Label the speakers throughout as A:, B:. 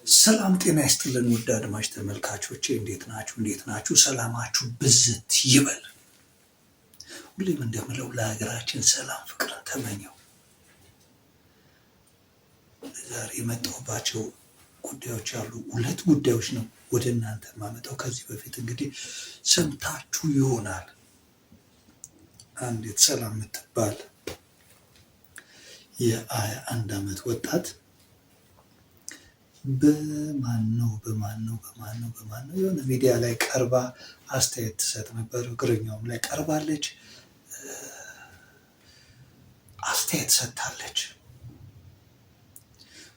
A: ሰላም ጤና ይስጥልን ውድ አድማጭ ተመልካቾቼ እንዴት ናችሁ? ሰላማችሁ ብዝት ይበል። ሁሌም እንደምለው ለሀገራችን ሰላም ፍቅር ተመኘው። ዛሬ የመጣሁባቸው ጉዳዮች አሉ። ሁለት ጉዳዮች ነው ወደ እናንተ ማመጣው። ከዚህ በፊት እንግዲህ ሰምታችሁ ይሆናል። አንዲት ሰላም የምትባል የ21 ዓመት ወጣት በማን ነው የሆነ ሚዲያ ላይ ቀርባ አስተያየት ትሰጥ ነበር። እግረኛውም ላይ ቀርባለች፣ አስተያየት ሰጥታለች።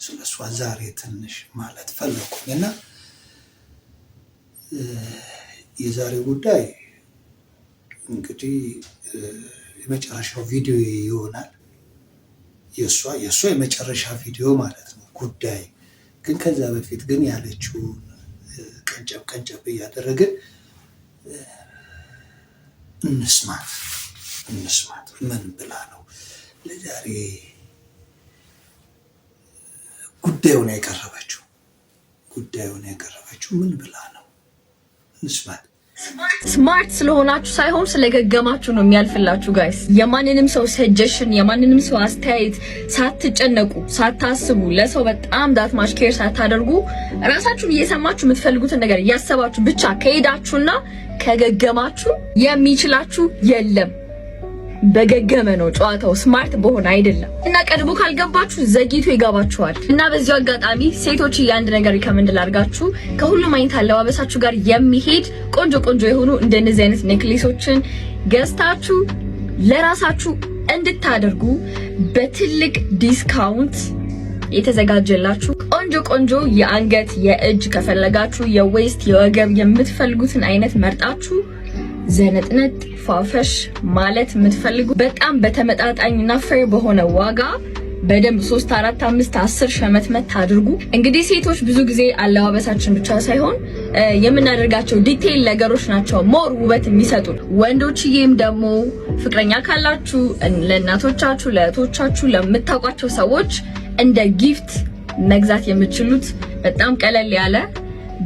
A: ስለሷ ዛሬ ትንሽ ማለት ፈለኩኝ እና የዛሬ ጉዳይ እንግዲህ የመጨረሻው ቪዲዮ ይሆናል። የእሷ የመጨረሻ ቪዲዮ ማለት ነው ጉዳይ ግን ከዛ በፊት ግን ያለችውን ቀንጨብ እያደረግን እንስማት። ምን ብላ ነው ለዛሬ ጉዳዩን ያቀረበችው? ምን ብላ ነው? እንስማት።
B: ስማርት ስለሆናችሁ ሳይሆን ስለገገማችሁ ነው የሚያልፍላችሁ ጋይስ። የማንንም ሰው ሰጀሽን የማንንም ሰው አስተያየት ሳትጨነቁ ሳታስቡ ለሰው በጣም ዳት ማች ኬር ሳታደርጉ ራሳችሁን እየሰማችሁ የምትፈልጉትን ነገር እያሰባችሁ ብቻ ከሄዳችሁና ከገገማችሁ የሚችላችሁ የለም። በገገመ ነው ጨዋታው፣ ስማርት በሆነ አይደለም። እና ቀድሞ ካልገባችሁ ዘግይቶ ይገባችኋል። እና በዚሁ አጋጣሚ ሴቶች አንድ ነገር ሪከመንድ ላድርጋችሁ። ከሁሉም አይነት አለባበሳችሁ ጋር የሚሄድ ቆንጆ የሆኑ እንደነዚህ አይነት ኔክሌሶችን ገዝታችሁ ለራሳችሁ እንድታደርጉ በትልቅ ዲስካውንት የተዘጋጀላችሁ ቆንጆ የአንገት የእጅ ከፈለጋችሁ የዌስት የወገብ የምትፈልጉትን አይነት መርጣችሁ ዘነጥነጥ ፋፈሽ ማለት የምትፈልጉ በጣም በተመጣጣኝና ፌር በሆነ ዋጋ በደንብ 3 4 5 10 ሸመትመት አድርጉ። እንግዲህ ሴቶች ብዙ ጊዜ አለባበሳችን ብቻ ሳይሆን የምናደርጋቸው ዲቴይል ነገሮች ናቸው ሞር ውበት የሚሰጡ። ወንዶችዬም ደግሞ ፍቅረኛ ካላችሁ ለእናቶቻችሁ፣ ለእህቶቻችሁ፣ ለምታውቋቸው ሰዎች እንደ ጊፍት መግዛት የምትችሉት በጣም ቀለል ያለ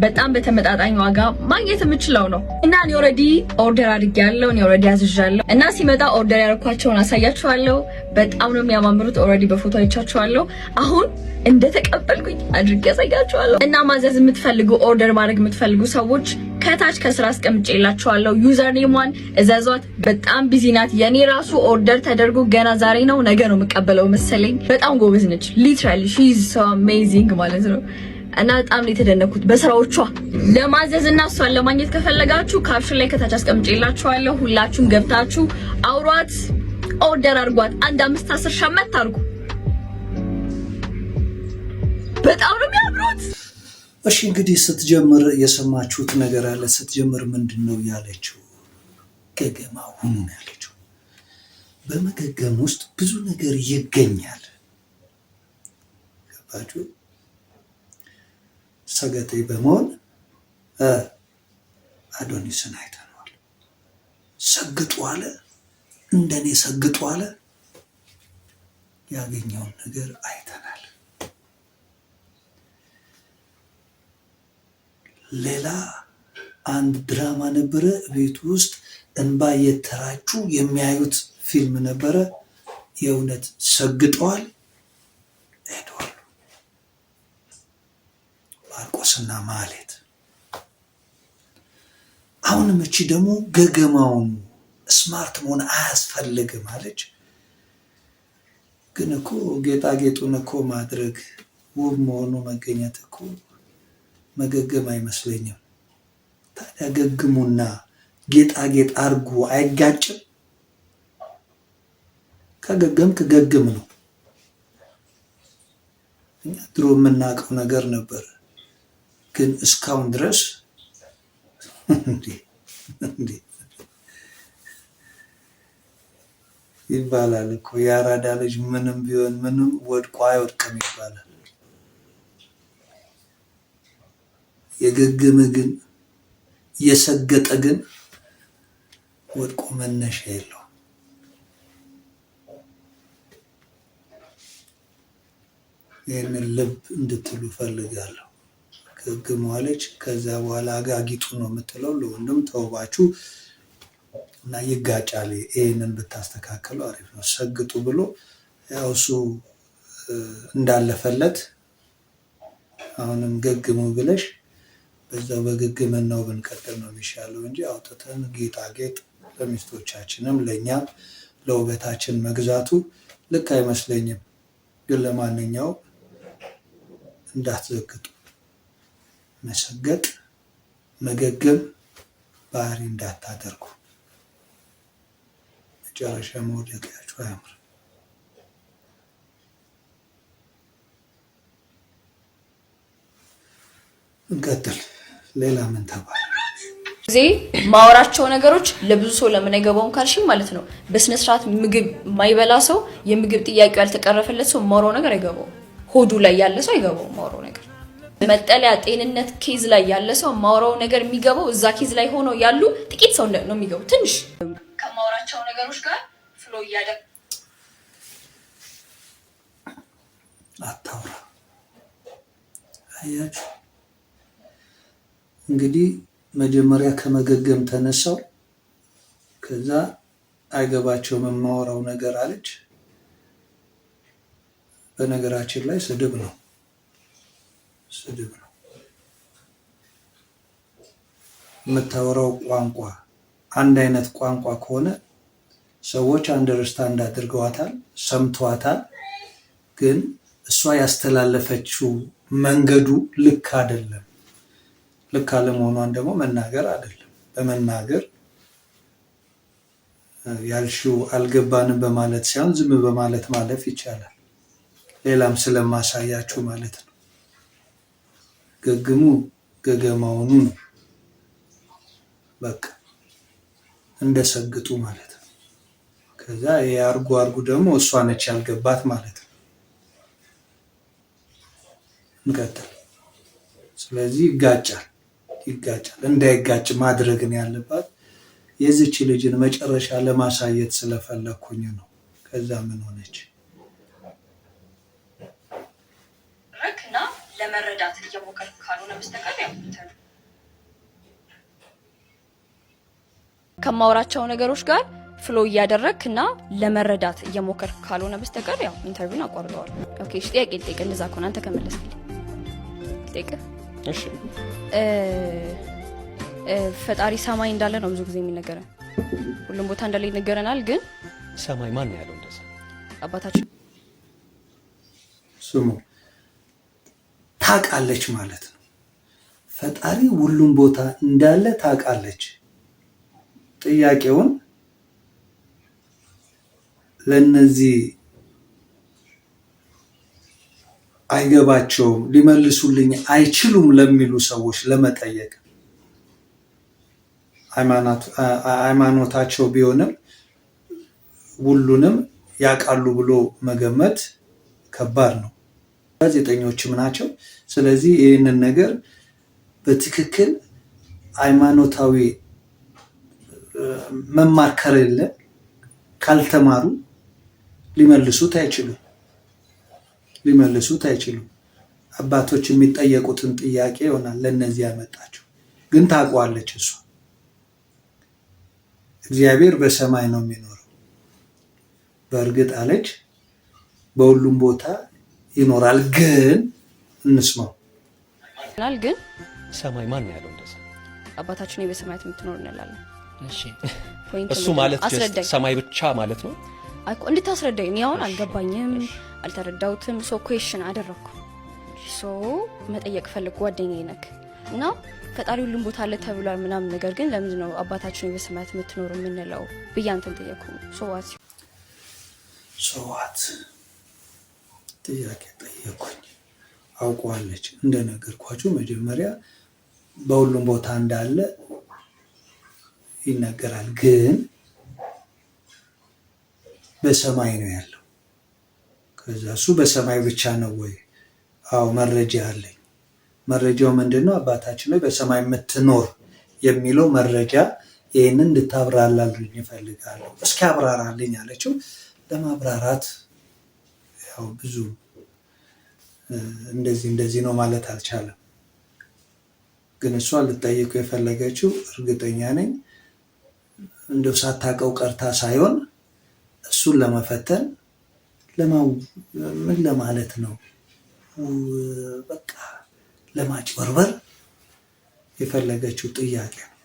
B: በጣም በተመጣጣኝ ዋጋ ማግኘት የምችለው ነው። እና እኔ ኦሬዲ ኦርደር አድርጌያለሁ፣ እኔ ኦሬዲ አዝዣለሁ እና ሲመጣ ኦርደር ያደረኳቸውን አሳያችኋለሁ። በጣም ነው የሚያማምሩት። ኦሬዲ በፎቶ አይቻችኋለሁ። አሁን እንደተቀበልኩኝ አድርጌ አሳያችኋለሁ። እና ማዘዝ የምትፈልጉ ኦርደር ማድረግ የምትፈልጉ ሰዎች ከታች ከስራ አስቀምጬላችኋለሁ። ዩዘር ኔሟን እዘዟት። በጣም ቢዚ ናት። የኔ ራሱ ኦርደር ተደርጎ ገና ዛሬ ነው ነገ ነው የምቀበለው መሰለኝ። በጣም ጎበዝ ነች። ሊትራሊ ሺ ኢዝ ሶ አሜዚንግ ማለት ነው። እና በጣም ነው የተደነኩት በስራዎቿ። ለማዘዝ እና እሷን ለማግኘት ከፈለጋችሁ ካፕሽን ላይ ከታች አስቀምጬላችኋለሁ። ሁላችሁም ገብታችሁ አውሯት፣ ኦርደር አድርጓት። 1 5 10 ሸመት አድርጉ። በጣም ነው የሚያምሩት።
A: እሺ እንግዲህ ስትጀምር የሰማችሁት ነገር አለ። ስትጀምር ምንድነው ያለችው? ገገማ ሁኑ ነው ያለችው። በመገገም ውስጥ ብዙ ነገር ይገኛል። ገባችሁ? ሰገጤ በመሆን አዶኒስን አይተነዋል። ሰግጡ አለ፣ እንደኔ ሰግጡ አለ። ያገኘውን ነገር አይተናል። ሌላ አንድ ድራማ ነበረ። ቤት ውስጥ እንባ የተራጩ የሚያዩት ፊልም ነበረ። የእውነት ሰግጠዋል፣ ሄደዋል። ማርቆስና ማህሌት። አሁንም እቺ ደግሞ ገገማውን ስማርት መሆን አያስፈልግም አለች። ግን እኮ ጌጣጌጡን እኮ ማድረግ ውብ መሆኑ መገኘት እኮ መገገም አይመስለኝም። ታዲያ ገግሙና ጌጣጌጥ አርጉ አይጋጭም? ከገገምክ ገግም ነው። እኛ ድሮ የምናውቀው ነገር ነበር። ግን እስካሁን ድረስ እንዴ ይባላል እኮ የአራዳ ልጅ ምንም ቢሆን ምንም ወድቆ አይወድቅም ይባላል። የገገመ ግን የሰገጠ ግን ወድቆ መነሻ የለው። ይህንን ልብ እንድትሉ ፈልጋለሁ። ገግሙ አለች። ከዛ በኋላ አጋጊጡ ነው የምትለው ለወንድም ተውባችሁ እና ይጋጫል። ይሄንን ብታስተካከለው አሪፍ ነው። ሰግጡ ብሎ ያው እሱ እንዳለፈለት አሁንም ገግሙ ብለሽ በዛው በግግምናው ብንቀጥል ነው የሚሻለው እንጂ አውጥተን ጌጣጌጥ ለሚስቶቻችንም ለእኛም ለውበታችን መግዛቱ ልክ አይመስለኝም። ግን ለማንኛውም እንዳትዘግጡ፣ መሰገጥ መገገም ባህሪ እንዳታደርጉ። መጨረሻ መውደቂያችሁ አያምር። እንቀጥል። ሌላ ምን ተባለ?
B: ጊዜ ማወራቸው ነገሮች ለብዙ ሰው ለምን አይገባውም ካልሽኝ ማለት ነው። በስነ ስርዓት ምግብ የማይበላ ሰው የምግብ ጥያቄው ያልተቀረፈለት ሰው ማወራው ነገር አይገባውም። ሆዱ ላይ ያለ ሰው አይገባውም ማወራው ነገር። መጠለያ ጤንነት ኬዝ ላይ ያለ ሰው ማወራው ነገር የሚገባው እዛ ኬዝ ላይ ሆኖ ያሉ ጥቂት ሰው ነው የሚገባው። ትንሽ ከማወራቸው ነገሮች ጋር ፍሎ እያደረገ
A: አታውራ። አያችሁ እንግዲህ መጀመሪያ ከመገገም ተነሳው። ከዛ አይገባቸውም የማወራው ነገር አለች። በነገራችን ላይ ስድብ ነው። የምታወራው ቋንቋ አንድ አይነት ቋንቋ ከሆነ ሰዎች አንደርስታንድ አድርገዋታል፣ ሰምተዋታል። ግን እሷ ያስተላለፈችው መንገዱ ልክ አይደለም። ልክ አለመሆኗን ደግሞ መናገር አይደለም። በመናገር ያልሽው አልገባንም በማለት ሳይሆን ዝም በማለት ማለፍ ይቻላል። ሌላም ስለማሳያችሁ ማለት ነው። ገግሙ ገገማውኑ ነው። በቃ እንደሰግጡ ማለት ነው። ከዛ የአርጉ ደግሞ እሷ ነች ያልገባት ማለት ነው። እንቀጥል። ስለዚህ ይጋጫል። እንዳይጋጭ ማድረግን ያለባት የዚች ልጅን መጨረሻ ለማሳየት ስለፈለኩኝ ነው። ከዛ ምን ሆነች?
B: ረክና ለመረዳት እየሞከርክ ካልሆነ በስተቀር ያው ከማወራቸው ነገሮች ጋር ፍሎ እያደረግክ እና ለመረዳት እየሞከርክ ካልሆነ በስተቀር ያው ኢንተርቪውን አቋርጠዋል። ኦኬ እሺ፣ ጥያቄ ልጠይቅ። እንደዛ ከሆነ አንተ ከመለስክልኝ ልጠይቅ። እሺ ፈጣሪ ሰማይ እንዳለ ነው ብዙ ጊዜ የሚነገረን። ሁሉም ቦታ እንዳለ ይነገረናል። ግን
C: ሰማይ ማን ያለው እንደዛ?
B: አባታችን
A: ስሙ ታውቃለች ማለት ነው። ፈጣሪ ሁሉም ቦታ እንዳለ ታውቃለች። ጥያቄውን ለነዚህ አይገባቸውም ሊመልሱልኝ አይችሉም ለሚሉ ሰዎች ለመጠየቅ ሃይማኖታቸው ቢሆንም ሁሉንም ያውቃሉ ብሎ መገመት ከባድ ነው። ጋዜጠኞችም ናቸው። ስለዚህ ይህንን ነገር በትክክል ሃይማኖታዊ መማር ከሌለ ካልተማሩ ሊመልሱት አይችሉም። አባቶች የሚጠየቁትን ጥያቄ ይሆናል ለነዚህ ያመጣቸው። ግን ታውቀዋለች እሷ። እግዚአብሔር በሰማይ ነው የሚኖረው። በእርግጥ አለች በሁሉም ቦታ ይኖራል። ግን እንስማው።
B: ግን
C: ሰማይ ማን ያለው እንደዛ?
B: አባታችን በሰማያት የምትኖር እንላለን።
C: እሺ እሱ ማለት ሰማይ ብቻ ማለት ነው?
B: እንድታስረዳኝ እኔ አሁን አልገባኝም፣ አልተረዳሁትም። ሶ ኩዌሽን አደረኩ። ሶ መጠየቅ ፈልግ ጓደኛዬ ነክ እና ፈጣሪ ሁሉም ቦታ አለ ተብሏል ምናምን፣ ነገር ግን ለምንድን ነው አባታችን በሰማያት የምትኖር የምንለው ብዬ አንተን ጠየቅኩ።
A: ሶዋት ጥያቄ ጠየቅኩኝ። አውቀዋለች እንደነገርኳችሁ መጀመሪያ በሁሉም ቦታ እንዳለ ይነገራል። ግን በሰማይ ነው ያለው። ከዛ እሱ በሰማይ ብቻ ነው ወይ? አዎ መረጃ አለኝ። መረጃው ምንድነው? አባታችን ላይ በሰማይ የምትኖር የሚለው መረጃ። ይህንን እንድታብራራልኝ እፈልጋለሁ። እስኪ አብራራልኝ አለችው። ለማብራራት ያው ብዙ እንደዚህ ነው ማለት አልቻለም። ግን እሷ ልጠይቀው የፈለገችው እርግጠኛ ነኝ እንደው ሳታውቀው ቀርታ ሳይሆን እሱን ለመፈተን ምን ለማለት ነው በቃ ለማጭበርበር የፈለገችው ጥያቄ ነው።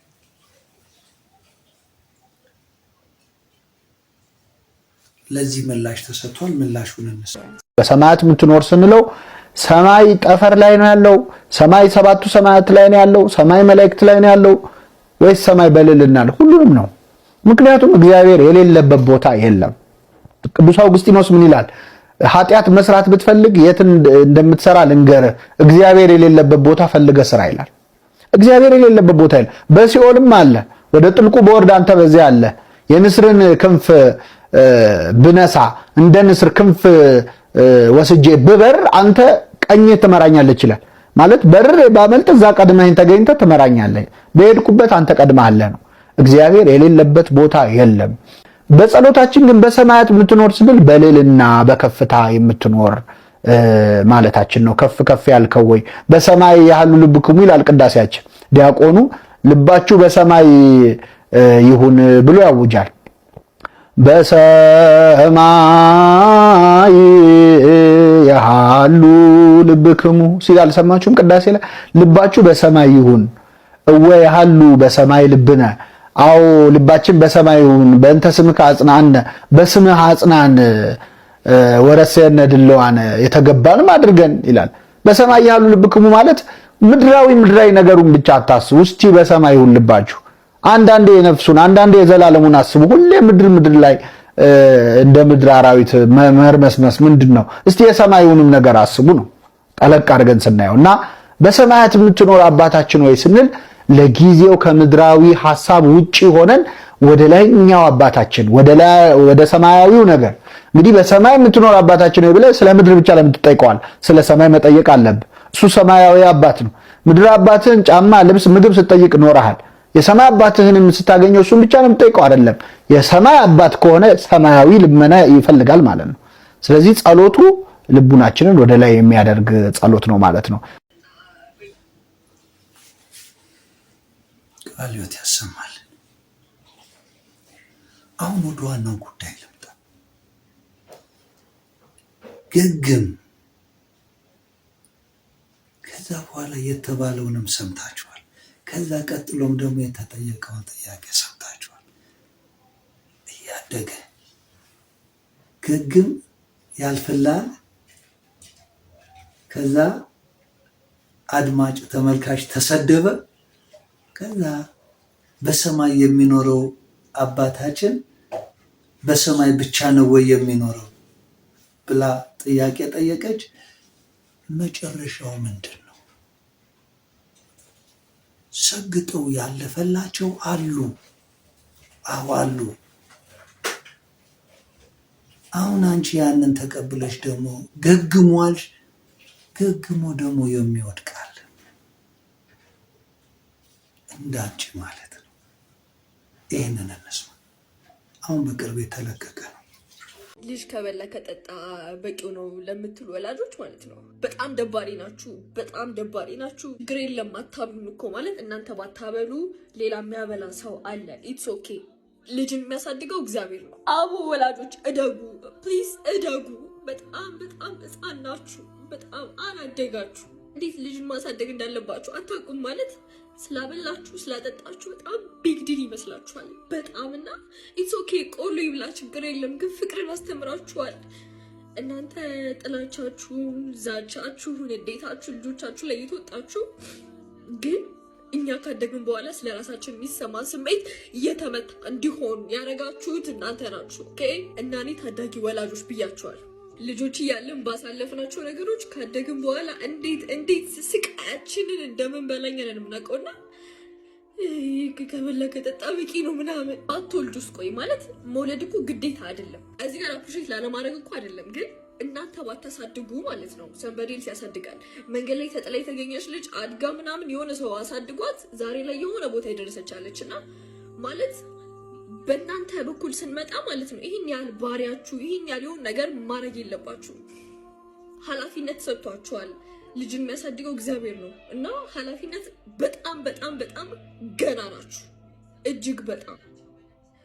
A: ለዚህ ምላሽ ተሰጥቷል። ምላሹን እንስማ።
D: በሰማያት የምትኖር ስንለው ሰማይ ጠፈር ላይ ነው ያለው? ሰማይ ሰባቱ ሰማያት ላይ ነው ያለው? ሰማይ መላእክት ላይ ነው ያለው? ወይስ ሰማይ በልልና? ሁሉንም ነው። ምክንያቱም እግዚአብሔር የሌለበት ቦታ የለም። ቅዱስ አውግስጢኖስ ምን ይላል? ኃጢአት መስራት ብትፈልግ የት እንደምትሰራ ልንገርህ፣ እግዚአብሔር የሌለበት ቦታ ፈልገ ስራ ይላል። እግዚአብሔር የሌለበት ቦታ የለም። በሲኦልም አለ። ወደ ጥልቁ በወርድ አንተ በዚያ አለ። የንስርን ክንፍ ብነሳ እንደ ንስር ክንፍ ወስጄ ብበር አንተ ቀኝ ትመራኛለች ይላል። ማለት በር ባመልጥ እዛ ቀድመኝ ተገኝተ ትመራኛለህ፣ በሄድኩበት አንተ ቀድመሃለህ ነው። እግዚአብሔር የሌለበት ቦታ የለም። በጸሎታችን ግን በሰማያት የምትኖር ስንል በልዕልና በከፍታ የምትኖር ማለታችን ነው። ከፍ ከፍ ያልከው ወይ በሰማይ ያሉ ልብክሙ ይላል ቅዳሴያችን። ዲያቆኑ ልባችሁ በሰማይ ይሁን ብሎ ያውጃል። በሰማይ ያሉ ልብክሙ ሲል አልሰማችሁም? ቅዳሴ ላይ ልባችሁ በሰማይ ይሁን እወ ያሉ በሰማይ ልብነ። አዎ ልባችን በሰማይ ይሁን። በእንተ ስምከ አጽናነ፣ በስምህ አጽናን፣ ወረሰነ ድለዋን የተገባንም አድርገን ይላል። በሰማይ ያሉ ልብክሙ ማለት ምድራዊ ነገሩን ብቻ አታስቡ። እስቲ በሰማይ ይሁን ልባችሁ። አንዳንዴ የነፍሱን አንዳንዴ የዘላለሙን አስቡ። ሁሌ ምድር ላይ እንደ ምድር አራዊት መርመስመስ ምንድነው? እስቲ የሰማዩንም ነገር አስቡ ነው ጠለቅ አድርገን ስናየውና በሰማያት የምትኖር አባታችን ወይ ስንል ለጊዜው ከምድራዊ ሐሳብ ውጪ ሆነን ወደ ላይኛው አባታችን ወደ ሰማያዊው ነገር እንግዲህ በሰማይ የምትኖር አባታችን ወይ ብለህ ስለ ምድር ብቻ ለምትጠይቀዋል ስለ ሰማይ መጠየቅ አለብህ። እሱ ሰማያዊ አባት ነው። ምድር አባትህን ጫማ፣ ልብስ፣ ምግብ ስትጠይቅ ኖረሃል። የሰማይ አባትህንም ስታገኘው እሱን ብቻ ነው የምትጠይቀው አይደለም። የሰማይ አባት ከሆነ ሰማያዊ ልመና ይፈልጋል ማለት ነው። ስለዚህ ጸሎቱ ልቡናችንን ወደ ላይ የሚያደርግ ጸሎት ነው ማለት ነው።
A: ቃልዮት ያሰማል። አሁን ወደ ዋናው ጉዳይ ልምጣ። ገግም ከዛ በኋላ የተባለውንም ሰምታችኋል። ከዛ ቀጥሎም ደግሞ የተጠየቀውን ጥያቄ ሰምታችኋል። እያደገ ገግም ያልፍላል። ከዛ አድማጭ ተመልካች ተሰደበ። ከዛ በሰማይ የሚኖረው አባታችን በሰማይ ብቻ ነው ወይ የሚኖረው ብላ ጥያቄ ጠየቀች። መጨረሻው ምንድን ነው? ሰግጠው ያለፈላቸው አሉ። አሉ። አሁን አንቺ ያንን ተቀብለሽ ደግሞ ገግሟል። ገግሞ ደግሞ የሚወድቃል እንዳንቺ ማለት ነው። ይህንን እንስማ። አሁን በቅርብ የተለቀቀ ነው።
B: ልጅ ከበላ ከጠጣ በቂው ነው ለምትሉ ወላጆች ማለት ነው በጣም ደባሪ ናችሁ። በጣም ደባሪ ናችሁ። ግሬን ለማታብሉን እኮ ማለት እናንተ ባታበሉ ሌላ የሚያበላ ሰው አለ። ኢትስ ኦኬ። ልጅን የሚያሳድገው እግዚአብሔር ነው። አቡ ወላጆች እደጉ፣ ፕሊዝ እደጉ። በጣም ሕፃን ናችሁ። በጣም አላደጋችሁ። እንዴት ልጅን ማሳደግ እንዳለባችሁ አታውቁም ማለት ስላበላችሁ ስላጠጣችሁ በጣም ቢግ ዲል ይመስላችኋል። በጣም እና ኢትስ ኦኬ ቆሎ ይብላ ችግር የለም ግን ፍቅርን አስተምራችኋል። እናንተ ጥላቻችሁን፣ ዛቻችሁን፣ እንዴታችሁ ልጆቻችሁ ላይ እየተወጣችሁ ግን እኛ ካደግን በኋላ ስለ ራሳችን የሚሰማ ስሜት እየተመታ እንዲሆን ያደረጋችሁት እናንተ ናችሁ። ኦኬ እና እኔ ታዳጊ ወላጆች ብያችኋል። ልጆች እያለን ባሳለፍናቸው ነገሮች ካደግን በኋላ እንዴት ስቃያችንን እንደምንበላኝ ነን የምናውቀውና ከበላ ከጠጣ በቂ ነው ምናምን አትወልዱ ውስጥ ቆይ ማለት መውለድ እኮ ግዴታ አይደለም። እዚህ ጋር አፕሪሼት ላለማድረግ እኮ አይደለም፣ ግን እናንተ ባታሳድጉ ማለት ነው። ሰንበዴልስ ያሳድጋል። መንገድ ላይ ተጥላ የተገኘች ልጅ አድጋ ምናምን የሆነ ሰው አሳድጓት ዛሬ ላይ የሆነ ቦታ የደረሰቻለች እና ማለት በእናንተ በኩል ስንመጣ ማለት ነው ይህን ያህል ባሪያችሁ ይህን ያህል የሆነ ነገር ማድረግ የለባችሁ። ኃላፊነት ሰጥቷችኋል። ልጅ የሚያሳድገው እግዚአብሔር ነው እና ኃላፊነት በጣም በጣም በጣም ገና ናችሁ። እጅግ በጣም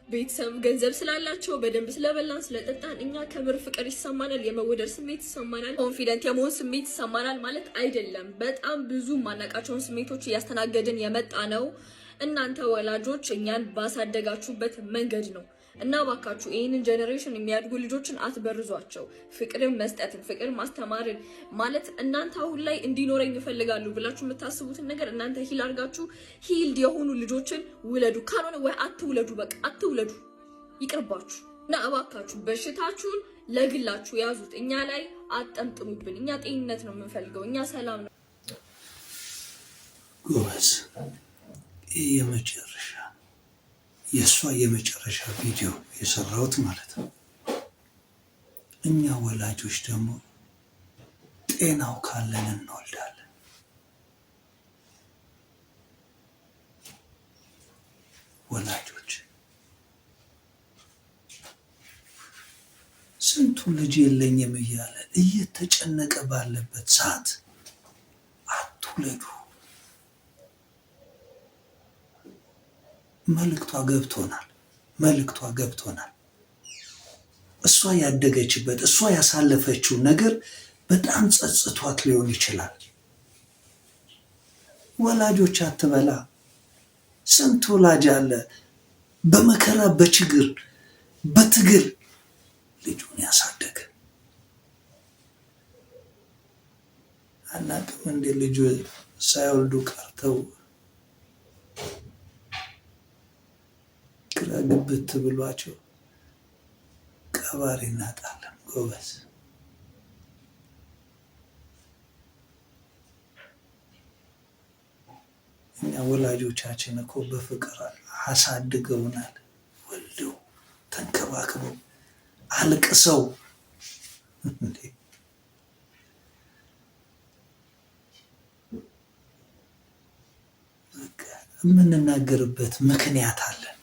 B: ቤተሰብ ገንዘብ ስላላቸው በደንብ ስለበላን ስለጠጣን እኛ ከምር ፍቅር ይሰማናል፣ የመወደድ ስሜት ይሰማናል፣ ኮንፊደንት የመሆን ስሜት ይሰማናል ማለት አይደለም። በጣም ብዙ ማናቃቸውን ስሜቶች እያስተናገድን የመጣ ነው። እናንተ ወላጆች እኛን ባሳደጋችሁበት መንገድ ነው እና ባካችሁ ይህንን ጀኔሬሽን የሚያድጉ ልጆችን አትበርዟቸው። ፍቅርን መስጠትን፣ ፍቅር ማስተማርን ማለት እናንተ አሁን ላይ እንዲኖረኝ ይፈልጋሉ ብላችሁ የምታስቡትን ነገር እናንተ ሂል አድርጋችሁ ሂልድ የሆኑ ልጆችን ውለዱ። ካልሆነ ወይ አትውለዱ፣ በቃ አትውለዱ፣ ይቅርባችሁ። እና እባካችሁ በሽታችሁን ለግላችሁ ያዙት፣ እኛ ላይ አጠምጥሙብን። እኛ ጤንነት ነው የምንፈልገው፣ እኛ ሰላም ነው።
A: ጎበዝ የመጨረሻ የእሷ የመጨረሻ ቪዲዮ የሰራሁት ማለት ነው። እኛ ወላጆች ደግሞ ጤናው ካለን እንወልዳለን። ወላጆች ስንቱ ልጅ የለኝም እያለ እየተጨነቀ ባለበት ሰዓት አትውለዱ። መልእክቷ ገብቶናል። እሷ ያደገችበት እሷ ያሳለፈችው ነገር በጣም ጸጽቷት ሊሆን ይችላል። ወላጆች አትበላ። ስንት ወላጅ አለ በመከራ በችግር በትግል ልጁን ያሳደገ። አናውቅም እንደ ልጁ ሳይወልዱ ቀርተው ግራ ግብት ብሏቸው ቀባሪ እናጣለን። ጎበዝ እኛ ወላጆቻችን እኮ በፍቅር አሳድገውናል። ወልደው ተንከባክበው አልቅሰው የምንናገርበት ምክንያት አለን።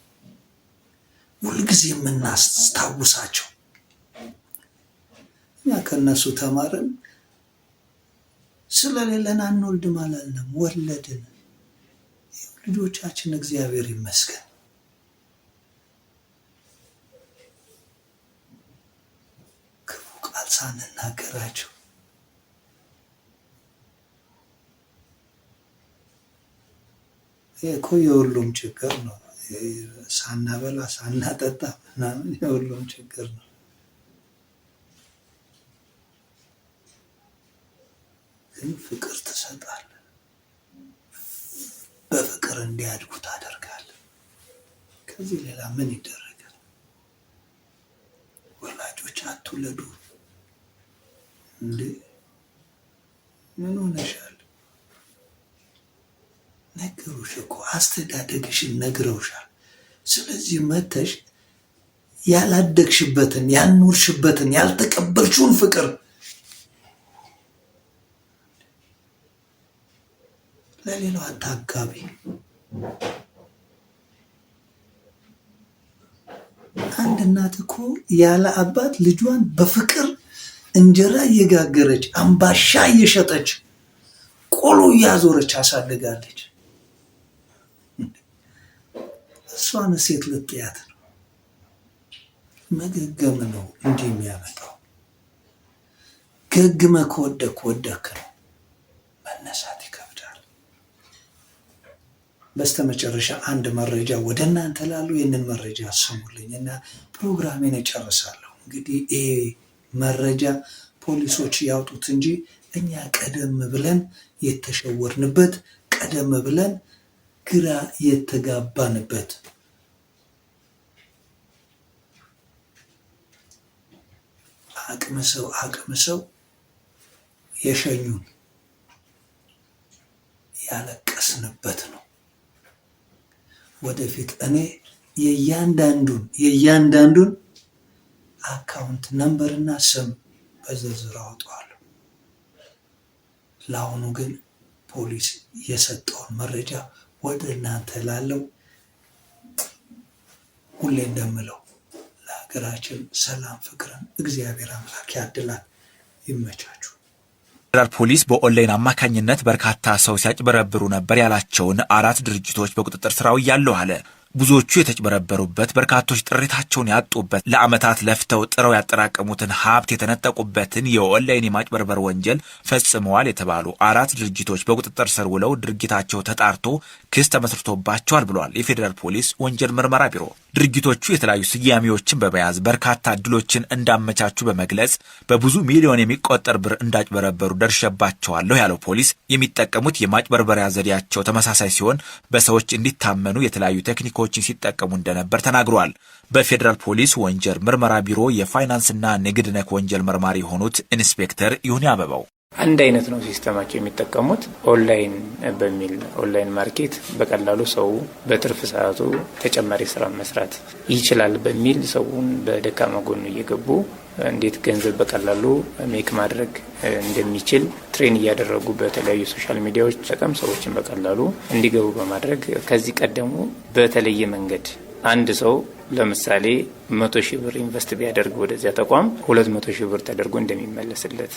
A: ሁልጊዜ የምናስታውሳቸው እኛ ከነሱ ተማርን። ስለሌለን አንወልድም አላልንም፣ ወለድን። ልጆቻችን እግዚአብሔር ይመስገን። ክፉ ቃል ሳንናገራቸው እኮ የሁሉም ችግር ነው። ሳናበላ ሳናጠጣ ምናምን የሁሉም ችግር ነው። ግን ፍቅር ትሰጣለህ፣ በፍቅር እንዲያድጉ ታደርጋለህ። ከዚህ ሌላ ምን ይደረጋል? ወላጆች አትውለዱ እንዴ! ምን ሆነሻል? ነገሩሽ እኮ አስተዳደግሽን ነግረውሻል። ስለዚህ መተሽ ያላደግሽበትን ያልኖርሽበትን ያልተቀበልሽውን ፍቅር ለሌላው አታጋቢ። አንድ እናት እኮ ያለ አባት ልጇን በፍቅር እንጀራ እየጋገረች አምባሻ እየሸጠች ቆሎ እያዞረች አሳድጋለች። እሷን ሴት ልጥያት ነው። መገገም ነው እንዲህ የሚያመጣው። ገግመ ከወደክ ወደክ ነው። መነሳት ይከብዳል። በስተመጨረሻ አንድ መረጃ ወደ እናንተ ላሉ ይህንን መረጃ አሰሙልኝ እና ፕሮግራሜን እጨርሳለሁ። እንግዲህ ይሄ መረጃ ፖሊሶች ያውጡት እንጂ እኛ ቀደም ብለን የተሸወርንበት ቀደም ብለን ግራ የተጋባንበት አቅምሰው የሸኙን ያለቀስንበት ነው። ወደፊት እኔ የእያንዳንዱን አካውንት ነምበርና ስም በዝርዝር አወጣዋለሁ። ለአሁኑ ግን ፖሊስ የሰጠውን መረጃ ወደ እናንተ ላለው ሁሌ እንደምለው ለሀገራችን ሰላም፣ ፍቅርን እግዚአብሔር አምላክ ያድላል። ይመቻችሁ።
E: ፌዴራል ፖሊስ በኦንላይን አማካኝነት በርካታ ሰው ሲያጭበረብሩ ነበር ያላቸውን 4 ድርጅቶች በቁጥጥር ስር አውሏል አለ። ብዙዎቹ የተጭበረበሩበት፣ በርካቶች ጥሪታቸውን ያጡበት፣ ለዓመታት ለፍተው ጥረው ያጠራቀሙትን ሀብት የተነጠቁበትን የኦንላይን የማጭበርበር ወንጀል ፈጽመዋል የተባሉ 4 ድርጅቶች በቁጥጥር ስር ውለው ድርጊታቸው ተጣርቶ ክስ ተመስርቶባቸዋል ብሏል የፌዴራል ፖሊስ ወንጀል ምርመራ ቢሮ። ድርጊቶቹ የተለያዩ ስያሜዎችን በመያዝ በርካታ እድሎችን እንዳመቻቹ በመግለጽ በብዙ ሚሊዮን የሚቆጠር ብር እንዳጭበረበሩ ደርሸባቸዋለሁ ያለው ፖሊስ የሚጠቀሙት የማጭበርበሪያ ዘዴያቸው ተመሳሳይ ሲሆን በሰዎች እንዲታመኑ የተለያዩ ቴክኒኮችን ሲጠቀሙ እንደነበር ተናግሯል። በፌዴራል ፖሊስ ወንጀል ምርመራ ቢሮ የፋይናንስና ንግድ ነክ ወንጀል መርማሪ የሆኑት ኢንስፔክተር ይሁኔ አበባው
F: አንድ አይነት ነው ሲስተማቸው የሚጠቀሙት። ኦንላይን በሚል ኦንላይን ማርኬት በቀላሉ ሰው በትርፍ ሰዓቱ ተጨማሪ ስራ መስራት ይችላል በሚል ሰውን በደካማ ጎኑ እየገቡ እንዴት ገንዘብ በቀላሉ ሜክ ማድረግ እንደሚችል ትሬን እያደረጉ በተለያዩ ሶሻል ሚዲያዎች ተጠቅም ሰዎችን በቀላሉ እንዲገቡ በማድረግ ከዚህ ቀደሙ በተለየ መንገድ አንድ ሰው ለምሳሌ 100,000 ብር ኢንቨስት ቢያደርግ ወደዚያ ተቋም 200,000 ብር ተደርጎ እንደሚመለስለት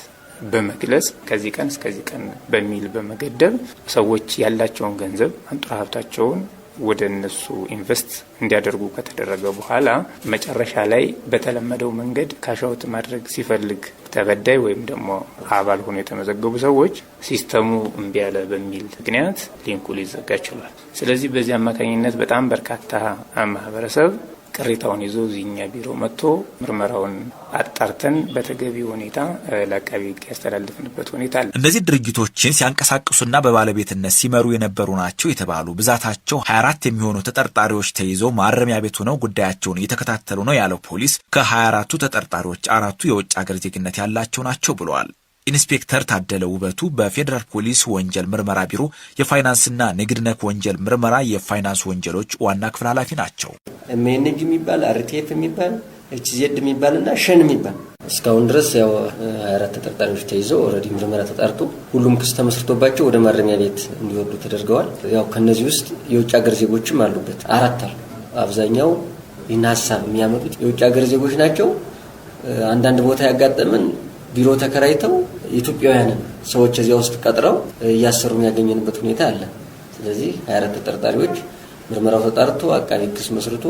F: በመግለጽ ከዚህ ቀን እስከዚህ ቀን በሚል በመገደብ ሰዎች ያላቸውን ገንዘብ አንጡራ ሀብታቸውን ወደ እነሱ ኢንቨስት እንዲያደርጉ ከተደረገ በኋላ መጨረሻ ላይ በተለመደው መንገድ ካሻውት ማድረግ ሲፈልግ ተበዳይ ወይም ደግሞ አባል ሆኖ የተመዘገቡ ሰዎች ሲስተሙ እምቢ ያለ በሚል ምክንያት ሊንኩ ሊዘጋ ችሏል። ስለዚህ በዚህ አማካኝነት በጣም በርካታ ማህበረሰብ ቅሬታውን ይዞ እዚህኛ ቢሮ መጥቶ ምርመራውን አጣርተን በተገቢ ሁኔታ ለአቃቤ ሕግ ያስተላልፍንበት ሁኔታ አለ።
E: እነዚህ ድርጅቶችን ሲያንቀሳቅሱና በባለቤትነት ሲመሩ የነበሩ ናቸው የተባሉ ብዛታቸው 24 የሚሆኑ ተጠርጣሪዎች ተይዘው ማረሚያ ቤት ሆነው ጉዳያቸውን እየተከታተሉ ነው ያለው ፖሊስ ከ24ቱ ተጠርጣሪዎች 4ቱ የውጭ ሀገር ዜግነት ያላቸው ናቸው ብለዋል። ኢንስፔክተር ታደለ ውበቱ በፌዴራል ፖሊስ ወንጀል ምርመራ ቢሮ የፋይናንስና ንግድ ነክ ወንጀል ምርመራ የፋይናንስ ወንጀሎች ዋና ክፍል ኃላፊ ናቸው።
G: ኤምኤንጂ የሚባል አርቲኤፍ የሚባል ኤችዜድ የሚባልና ሸን የሚባል እስካሁን ድረስ ያው 24 ተጠርጣሪዎች ተይዘው ኦልሬዲ ምርመራ ተጣርቶ ሁሉም ክስ ተመስርቶባቸው ወደ ማረሚያ ቤት እንዲወርዱ ተደርገዋል። ያው ከነዚህ ውስጥ የውጭ ሀገር ዜጎችም አሉበት 4 አሉ። አብዛኛው ይህን ሀሳብ የሚያመጡት የውጭ ሀገር ዜጎች ናቸው። አንዳንድ ቦታ ያጋጠመን ቢሮ ተከራይተው ኢትዮጵያውያንን ሰዎች እዚያ ውስጥ ቀጥረው እያሰሩ ያገኘንበት ሁኔታ አለ። ስለዚህ 24 ተጠርጣሪዎች ምርመራው ተጣርቶ አቃቤ ክስ መስርቶ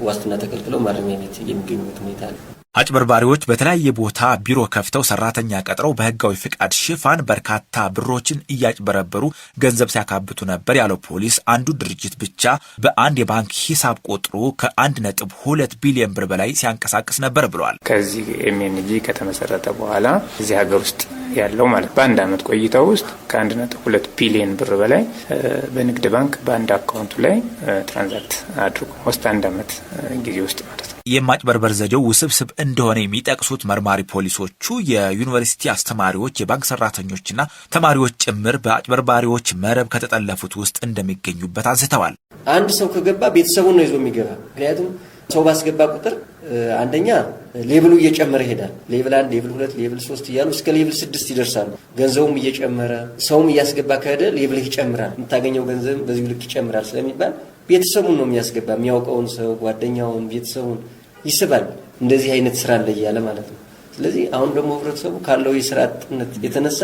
G: ዋስትና ተከልክለው ማረሚያ ቤት የሚገኙበት ሁኔታ አለ።
E: አጭበርባሪዎች በተለያየ ቦታ ቢሮ ከፍተው ሰራተኛ ቀጥረው በህጋዊ ፍቃድ ሽፋን በርካታ ብሮችን እያጭበረበሩ ገንዘብ ሲያካብቱ ነበር ያለው ፖሊስ አንዱ ድርጅት ብቻ በአንድ የባንክ ሂሳብ ቁጥሩ ከ1.2 ቢሊዮን ብር በላይ ሲያንቀሳቅስ ነበር ብሏል።
F: ከዚህ ኤምኤንጂ ከተመሰረተ በኋላ እዚህ ሀገር ውስጥ ያለው ማለት በአንድ አመት ቆይታ ውስጥ ከ1.2 ቢሊዮን ብር በላይ በንግድ ባንክ በአንድ አካውንቱ ላይ ትራንዛክት አድርጎ ውስጥ አንድ አመት ጊዜ ውስጥ ማለት ነው።
E: የማጭበርበር ዘዴው ውስብስብ እንደሆነ የሚጠቅሱት መርማሪ ፖሊሶቹ የዩኒቨርሲቲ አስተማሪዎች፣ የባንክ ሰራተኞችና ተማሪዎች ጭምር በአጭበርባሪዎች መረብ ከተጠለፉት ውስጥ እንደሚገኙበት አንስተዋል።
G: አንድ ሰው ከገባ ቤተሰቡን ነው ይዞ የሚገባ። ምክንያቱም ሰው ባስገባ ቁጥር አንደኛ ሌቭሉ እየጨመረ ይሄዳል። ሌቭል 1፣ ሌቭል 2፣ ሌቭል 3 እያሉ እስከ ሌቭል 6 ይደርሳሉ። ገንዘቡም እየጨመረ ሰውም እያስገባ ከሄደ ሌቭል ይጨምራል። የምታገኘው ገንዘብ በዚህ ልክ ይጨምራል ስለሚባል ቤተሰቡን ነው የሚያስገባ። የሚያውቀውን ሰው፣ ጓደኛውን፣ ቤተሰቡን ይስባል። እንደዚህ አይነት ስራ አለ እያለ ማለት ነው። ስለዚህ አሁን ደግሞ ህብረተሰቡ ካለው የስራ አጥነት የተነሳ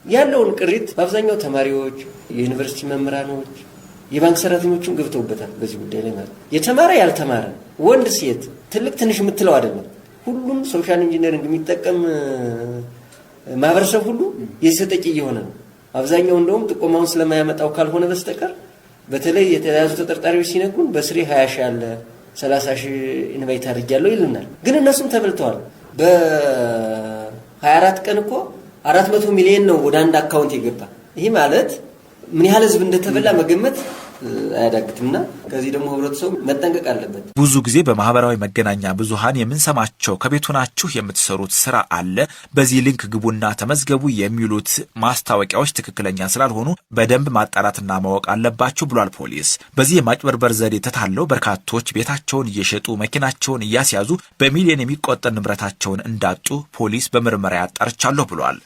G: ያለውን ቅሪት በአብዛኛው ተማሪዎች፣ የዩኒቨርሲቲ መምህራኖች፣ የባንክ ሰራተኞችም ገብተውበታል በዚህ ጉዳይ ላይ ማለት ነው። የተማረ ያልተማረ፣ ወንድ ሴት፣ ትልቅ ትንሽ የምትለው አይደለም። ሁሉም ሶሻል ኢንጂነሪንግ የሚጠቀም ማህበረሰብ ሁሉ የዚህ ተጠቂ እየሆነ ነው። አብዛኛው እንደውም ጥቆማውን ስለማያመጣው ካልሆነ በስተቀር በተለይ የተያዙ ተጠርጣሪዎች ሲነግሩን በስሬ 20,000 አለ 30,000 ኢንቫይት አድርጊያለሁ ይሉናል። ግን እነሱም ተበልተዋል። በ24 ቀን እኮ 400 ሚሊዮን ነው ወደ አንድ አካውንት የገባ። ይህ ማለት ምን ያህል ህዝብ እንደተበላ መገመት አያዳግትምና ከዚህ ደግሞ ህብረተሰቡ መጠንቀቅ አለበት።
E: ብዙ ጊዜ በማህበራዊ መገናኛ ብዙሃን የምንሰማቸው ከቤቱ ናችሁ የምትሰሩት ስራ አለ፣ በዚህ ሊንክ ግቡና ተመዝገቡ የሚሉት ማስታወቂያዎች ትክክለኛ ስላልሆኑ በደንብ ማጣራትና ማወቅ አለባቸው ብሏል ፖሊስ። በዚህ የማጭበርበር ዘዴ ተታለው በርካቶች ቤታቸውን እየሸጡ መኪናቸውን እያስያዙ በሚሊዮን የሚቆጠር ንብረታቸውን እንዳጡ ፖሊስ በምርመራ ያጣርቻለሁ ብሏል።